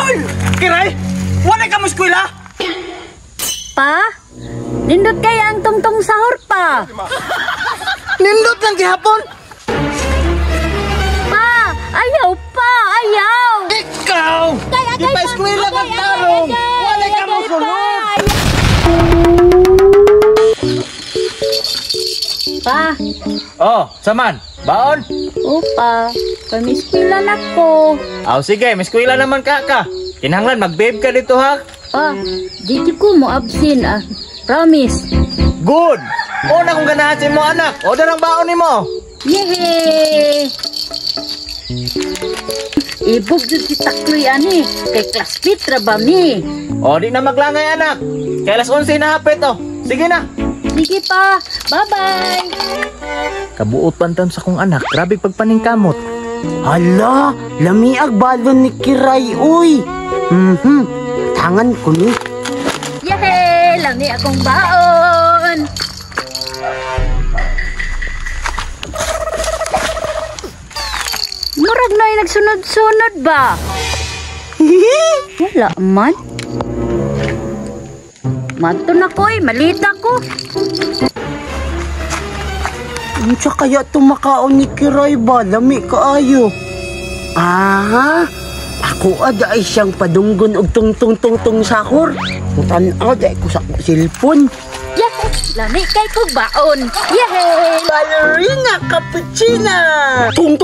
Turakol! Kiray, wala ka mo eskwela? Pa, nindot kaya ang tungtong sahur pa. Nindot lang gihapon. Pa, ayaw pa, ayaw. Ikaw! Di pa eskwela ka tarong. Wala ka mo sulod. Pa. Oh, saman. Baon? Opa, pamiskwila na ko. Aw, sige, miskwila naman ka. Kinahanglan, mag-babe ka dito, ha? Pa, dito ko mo absin ah. Promise. Good! Una kong ganahan mo, anak. O, darang baon ni mo. Yehey! Ibog dun si Takloy ani. Kay classmate ra ba mi? O, di na maglangay, anak. Kaya alas 11 na hapit, oh. Sige na. Sige pa. Bye-bye. Kabuot pantam sa kong anak. Grabe pagpaningkamot. Hala, lamiag balon ni Kiray, uy. Tangan ko ni. Yehey! Lami akong baon. Murag na nagsunod-sunod ba? Wala man. Manto na ko eh, malita ko. Unsa kaya tumakaon ni Kiray ba? Lami kaayo. Ako ada ay siyang padunggon og tungtong sahur. Tanaw day ko sa cellphone. Yehey! Lami kay ko baon. Yehey! Ballerina cappuccina. Tung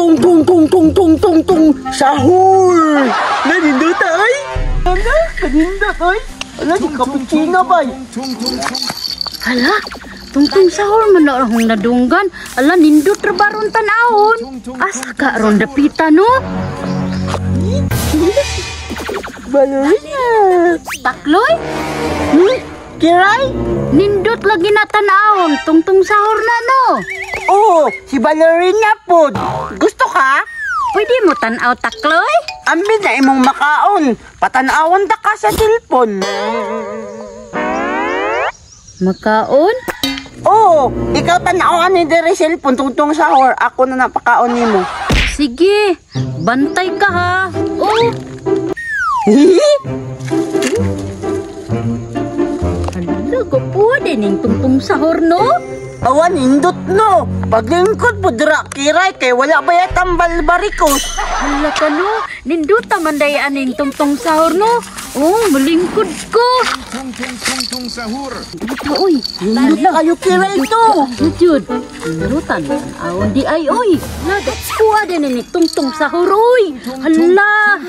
sahur. Nanindota ay. Ano? Kanindot ay. Ala di cappuccino bay. Hala, tungtong sahur man na akong nadunggan. Ala, nindot ra baron tanahon. Asa ka ron dapita no? Ballerina. Takloy? Kiray? Nindot lagi na tanahon. Tungtong sahur na no? Oh, si Ballerina po. Gusto ka? Pwede mo tanaw, Takloy? Ambil na imong makaon. Patanawan ta ka sa cellphone. Makaon? Oo, ikaw tanawan ni Dere cellphone tungtong sahur. Ako na napakaon nimo. Sige, bantay ka ha. Oh. Hala, kapuha din yung tungtong sahur no? Awan indot no. Paglingkod po dira Kiray kay wala ba tambal barikos. Hala ka no, ninduta man dayaan yung tungtong sahur no? Oh, malingkod ko. Tung sahur. Ito uy, Indot na kayo Kiray to. Sujud, nindutan awon di ay uy. Nagat kuha din yung tungtong sahur uy. Hala.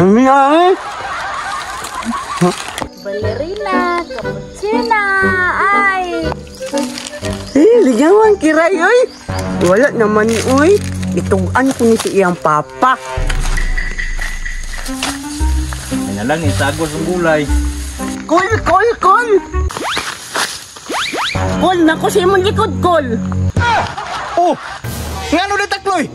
Ay. Ballerina, cappuccina, ay. Ligawan Kiray oy. Wala naman oy. Itugan ko ni si iyang papa. Yan na lang, isagos ang gulay. Kol. Kol, naku si imong likod, Kol. Oh! Nga no Takloy?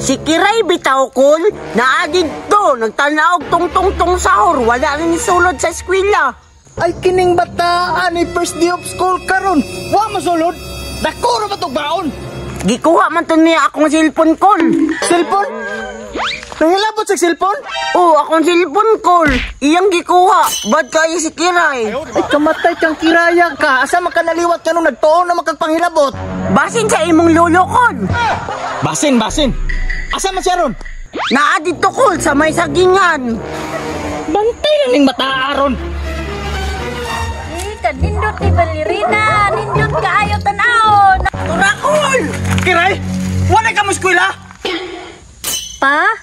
Si Kiray bitaw, Kol. Naagid to. Nagtanaog tong sahur. Wala rin isulod sa eskwela. Ay, kining bata, ani first day of school karon. Wa masulod. Dakuro ba itong baon? Gikuha man to niya akong cellphone, Kol. Cellphone? Nangilabot sa cellphone? Oo, akong cellphone, Kol. Iyang gikuha. Bad kayo si Kiray. Ay, kamatay kang kiraya ka. Asa makanaliwat ka nung nagtoon na makagpanghilabot? Basin sa imong lolo, Kol. Basin. Asa man siya ron? Naadid to, Kol, sa may sagingan. Bantay na ning mataaron. Nindot ni Ballerina, nindot ka ayaw tanahon. Turakol! Kiray, wala ka mo eskwela? Pa,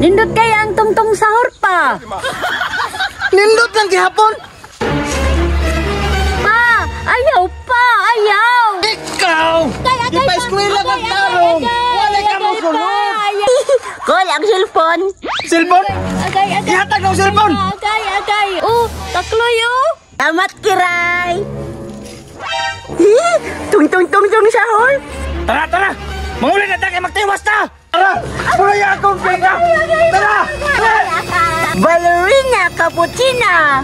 nindot kaya ang tungtong sahur pa. Nindot lang gihapon. Pa, ayaw pa, ayaw. Ikaw! Di pa eskwela ka tarong. Wala ka mo sulod. Kol, ang cellphone. Cellphone? Agay. Ihatag ng cellphone. Agay. Oh, Takloy oh. Tamat, Kiray. Tung sahur. Tara. Manguli na tayo magtiwas ta. Tara, pulaya akong pega. Tara. Ballerina cappuccina.